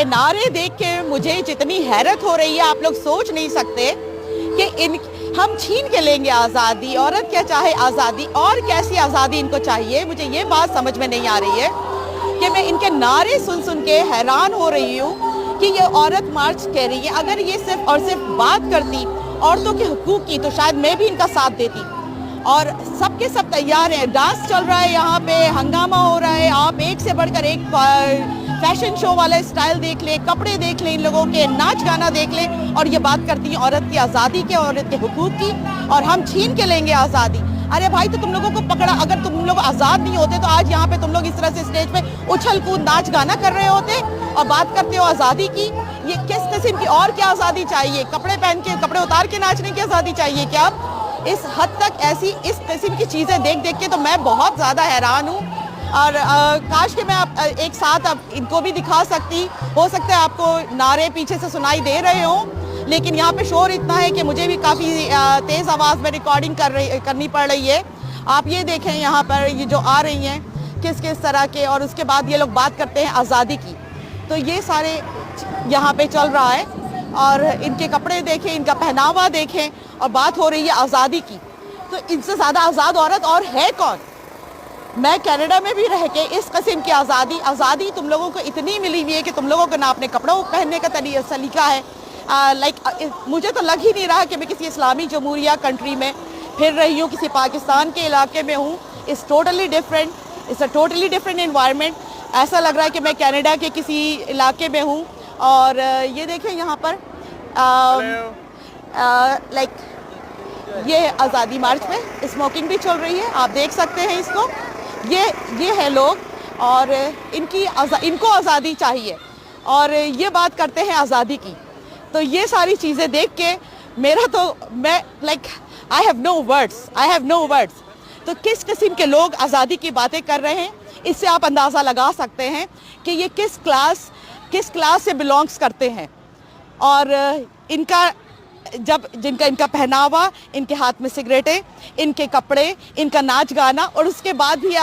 नारे देख के मुझे जितनी हैरत हो रही है, आप लोग सोच नहीं सकते कि हम छीन के लेंगे आज़ादी। औरत क्या चाहे आज़ादी, और कैसी आज़ादी इनको चाहिए, मुझे ये बात समझ में नहीं आ रही है कि मैं इनके नारे सुन सुन के हैरान हो रही हूँ कि ये औरत मार्च कह रही है। अगर ये सिर्फ और सिर्फ बात करती औरतों के हुकूक की तो शायद मैं भी इनका साथ देती। और सबके सब तैयार हैं, डांस चल रहा है, यहाँ पे हंगामा हो रहा है। आप एक से बढ़कर एक फैशन शो वाला स्टाइल देख ले, कपड़े देख ले, इन लोगों के नाच गाना देख ले, और ये बात करती है औरत की आज़ादी के, औरत के हुकूक की, और हम छीन के लेंगे आज़ादी। अरे भाई, तो तुम लोगों को पकड़ा, अगर तुम लोग आज़ाद नहीं होते तो आज यहाँ पे तुम लोग इस तरह से स्टेज पे उछल कूद नाच गाना कर रहे होते और बात करते हो आज़ादी की। ये किस किस्म की और क्या आज़ादी चाहिए? कपड़े पहन के, कपड़े उतार के नाचने की आज़ादी चाहिए क्या? इस हद तक ऐसी इस किस्म की चीज़ें देख देख के तो मैं बहुत ज़्यादा हैरान हूँ। और काश कि मैं एक साथ अब इनको भी दिखा सकती। हो सकता है आपको नारे पीछे से सुनाई दे रहे हों, लेकिन यहाँ पे शोर इतना है कि मुझे भी काफ़ी तेज़ आवाज़ में रिकॉर्डिंग करनी पड़ रही है। आप ये देखें यहाँ पर ये जो आ रही हैं किस किस तरह के, और उसके बाद ये लोग बात करते हैं आज़ादी की। तो ये सारे यहाँ पे चल रहा है, और इनके कपड़े देखें, इनका पहनावा देखें, और बात हो रही है आज़ादी की। तो इनसे ज़्यादा आज़ाद औरत और है कौन? मैं कनाडा में भी रह के इस किस्म की आज़ादी तुम लोगों को इतनी मिली हुई है कि तुम लोगों को ना अपने कपड़ों पहनने का सलीका है। मुझे तो लग ही नहीं रहा कि मैं किसी इस्लामी जमहूरिया कंट्री में फिर रही हूँ, किसी पाकिस्तान के इलाके में हूँ। It's totally different, it's a totally different environment. ऐसा लग रहा है कि मैं कनाडा के किसी इलाके में हूँ। और ये देखें यहाँ पर ये आज़ादी मार्च में स्मोकिंग भी चल रही है, आप देख सकते हैं इसको। ये है लोग, और इनको आज़ादी चाहिए, और ये बात करते हैं आज़ादी की। तो ये सारी चीज़ें देख के मैं आई हैव नो वर्ड्स। तो किस किस्म के लोग आज़ादी की बातें कर रहे हैं, इससे आप अंदाज़ा लगा सकते हैं कि ये किस क्लास से बिलोंग्स करते हैं। और इनका पहनावा, इनके हाथ में सिगरेटें, इनके कपड़े, इनका नाच गाना, और उसके बाद भी